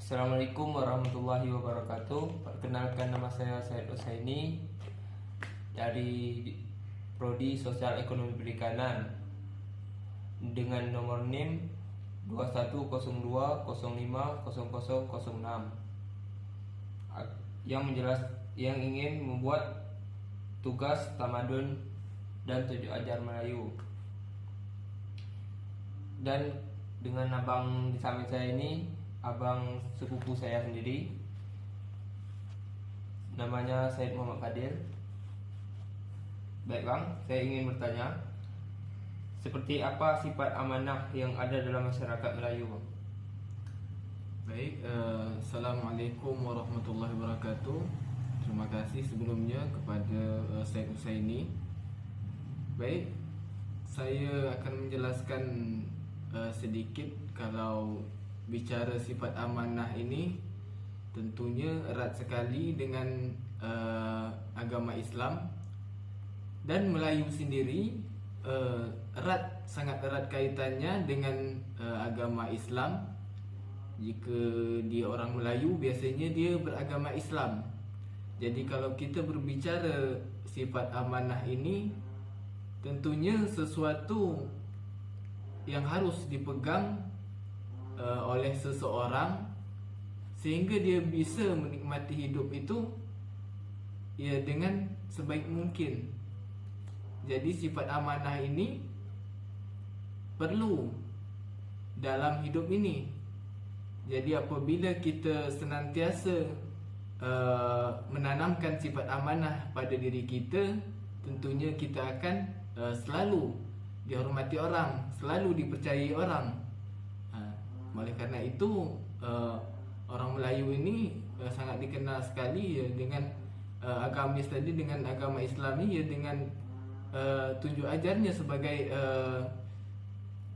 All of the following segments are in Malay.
Assalamualaikum warahmatullahi wabarakatuh. Perkenalkan, nama saya Said Husaini dari Prodi Sosial Ekonomi Perikanan dengan nomor NIM 2102050006 yang ingin membuat tugas tamadun dan tujuh ajar Melayu. Dan dengan abang di samping saya ini, abang sepupu saya sendiri, namanya Said Muhammad Fadil. Baik bang, saya ingin bertanya, seperti apa sifat amanah yang ada dalam masyarakat Melayu bang? Baik, Assalamualaikum warahmatullahi wabarakatuh. Terima kasih sebelumnya kepada Said Husaini. Baik, saya akan menjelaskan sedikit. Kalau bicara sifat amanah ini, tentunya erat sekali dengan agama Islam dan Melayu sendiri. Sangat erat kaitannya dengan agama Islam. Jika dia orang Melayu, biasanya dia beragama Islam. Jadi kalau kita berbicara sifat amanah ini, tentunya sesuatu yang harus dipegang oleh seseorang sehingga dia bisa menikmati hidup itu ya dengan sebaik mungkin. Jadi sifat amanah ini perlu dalam hidup ini. Jadi apabila kita senantiasa menanamkan sifat amanah pada diri kita, tentunya kita akan selalu dihormati orang, selalu dipercayai orang. Oleh kerana itu, orang Melayu ini sangat dikenal sekali dengan agamis tadi, dengan agama Islam ni, dengan tujuh ajarnya sebagai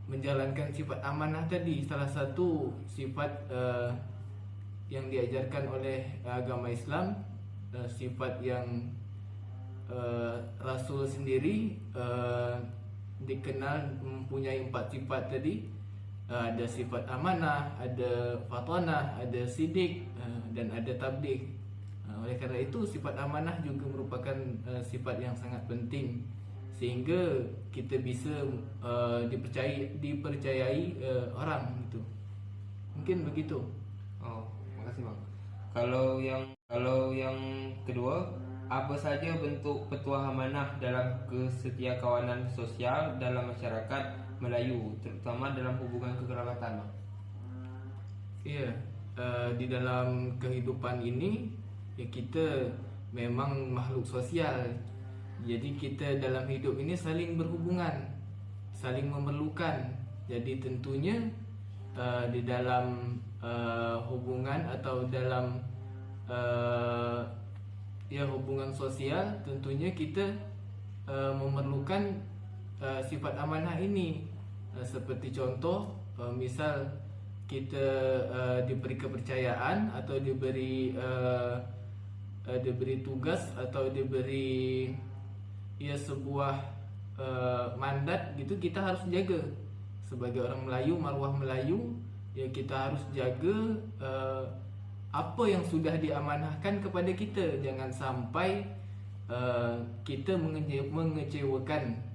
menjalankan sifat amanah tadi. Salah satu sifat yang diajarkan oleh agama Islam, sifat yang Rasul sendiri dikenal mempunyai 4 sifat tadi. Ada sifat amanah, ada fatanah, ada sidik, dan ada tabligh. Oleh kerana itu, sifat amanah juga merupakan sifat yang sangat penting sehingga kita bisa dipercayai orang gitu. Mungkin begitu. Oh, makasih bang. Kalau yang kedua, apa saja bentuk petuah amanah dalam kesetiakawanan sosial dalam masyarakat Melayu, terutama dalam hubungan kekerabatan bang? Ya, di dalam kehidupan ini ya, kita memang makhluk sosial. Jadi kita dalam hidup ini saling berhubungan, saling memerlukan. Jadi tentunya di dalam hubungan atau dalam hubungan sosial, tentunya kita memerlukan sifat amanah ini. Seperti contoh, misal kita diberi kepercayaan atau diberi tugas atau diberi sebuah mandat gitu, kita harus jaga. Sebagai orang Melayu, maruah Melayu, ya kita harus jaga apa yang sudah diamanahkan kepada kita. Jangan sampai kita mengecewakan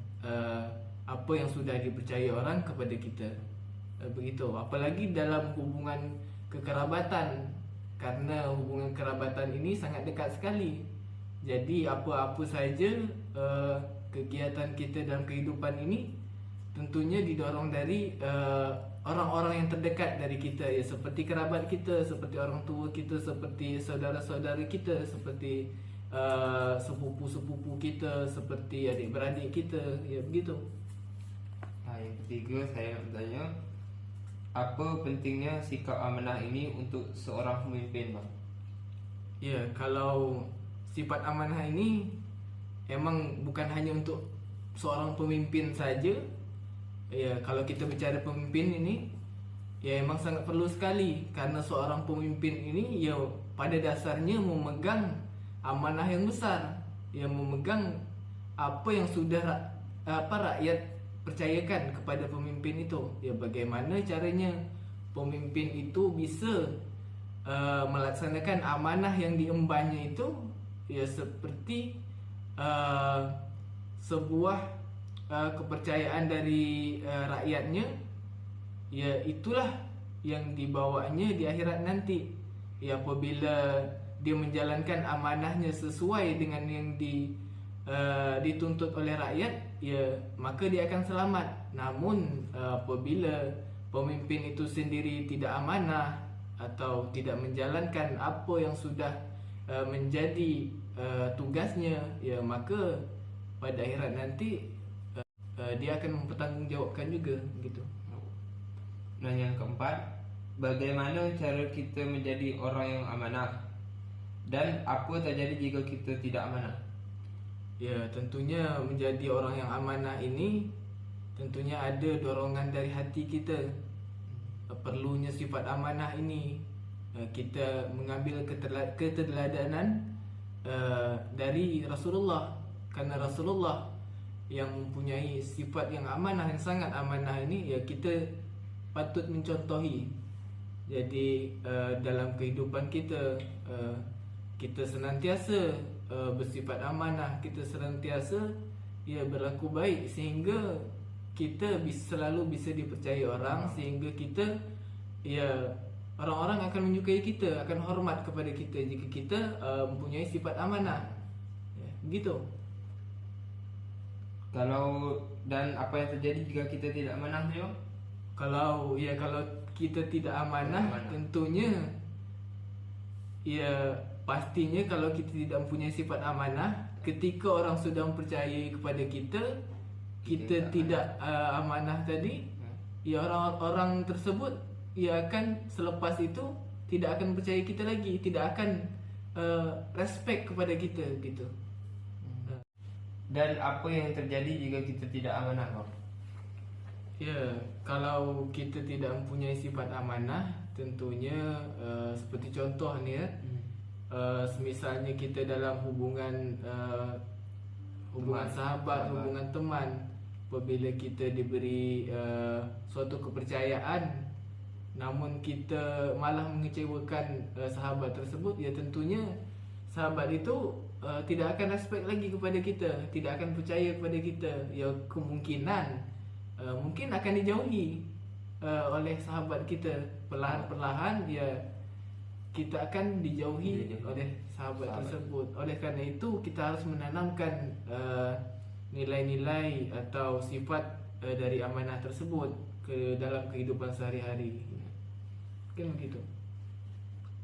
apa yang sudah dipercayai orang kepada kita. Begitu. Apalagi dalam hubungan kekerabatan, karena hubungan kerabatan ini sangat dekat sekali. Jadi apa-apa saja kegiatan kita dalam kehidupan ini tentunya didorong dari orang-orang yang terdekat dari kita, ya, seperti kerabat kita, seperti orang tua kita, seperti saudara-saudara kita, seperti sepupu-sepupu kita, seperti adik-beradik kita, ya begitu. Yang ketiga, saya nak bertanya, apa pentingnya sikap amanah ini untuk seorang pemimpin bang? Ya, kalau sifat amanah ini emang bukan hanya untuk seorang pemimpin saja. Ya, kalau kita bicara pemimpin ini, ya emang sangat perlu sekali. Karena seorang pemimpin ini ya pada dasarnya memegang amanah yang besar, yang memegang apa yang sudah rakyat percayakan kepada pemimpin itu. Ya, bagaimana caranya pemimpin itu bisa melaksanakan amanah yang diembannya itu ya seperti sebuah kepercayaan dari rakyatnya, ya itulah yang dibawanya di akhirat nanti. Ya apabila dia menjalankan amanahnya sesuai dengan yang dituntut oleh rakyat, ya maka dia akan selamat. Namun apabila pemimpin itu sendiri tidak amanah atau tidak menjalankan apa yang sudah menjadi tugasnya, ya maka pada akhirat nanti dia akan mempertanggungjawabkan juga gitu. Nah, yang keempat, bagaimana cara kita menjadi orang yang amanah dan apa terjadi jika kita tidak amanah? Ya, tentunya menjadi orang yang amanah ini tentunya ada dorongan dari hati kita. Perlunya sifat amanah ini, kita mengambil keteladanan dari Rasulullah, karena Rasulullah yang mempunyai sifat yang amanah, yang sangat amanah ini, ya kita patut mencontohi. Jadi dalam kehidupan kita, kita senantiasa bersifat amanah, kita senantiasa ya berlaku baik, sehingga kita selalu bisa dipercayai orang, sehingga kita ya orang-orang akan menyukai kita, akan hormat kepada kita jika kita mempunyai sifat amanah, ya, gitu. Dan apa yang terjadi jika kita tidak amanah, Tio? Kalau kita tidak amanah, tentunya ya pastinya kalau kita tidak mempunyai sifat amanah, ketika orang sudah mempercayai kepada kita tidak amanah tadi, ya orang-orang tersebut ya akan selepas itu tidak akan percaya kita lagi, tidak akan respect kepada kita gitu. Dan apa yang terjadi jika kita tidak amanah, Bang? Ya, kalau kita tidak mempunyai sifat amanah, tentunya seperti contoh nih ya, semisalnya kita dalam hubungan sahabat, hubungan teman, apabila kita diberi suatu kepercayaan, namun kita malah mengecewakan sahabat tersebut, ya tentunya sahabat itu tidak akan respect lagi kepada kita, tidak akan percaya kepada kita. Ya kemungkinan mungkin akan dijauhi oleh sahabat kita, perlahan-perlahan ya kita akan dijauhi oleh sahabat tersebut. Oleh karena itu kita harus menanamkan nilai-nilai atau sifat dari amanah tersebut ke dalam kehidupan sehari-hari. Kan begitu.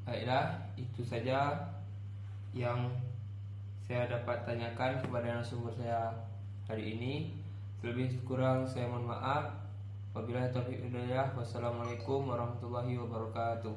Baiklah, itu saja yang saya dapat tanyakan kepada narasumber saya hari ini. Lebih kurang saya mohon maaf. Wabillahi taufiq wal hidayah. Wassalamualaikum warahmatullahi wabarakatuh.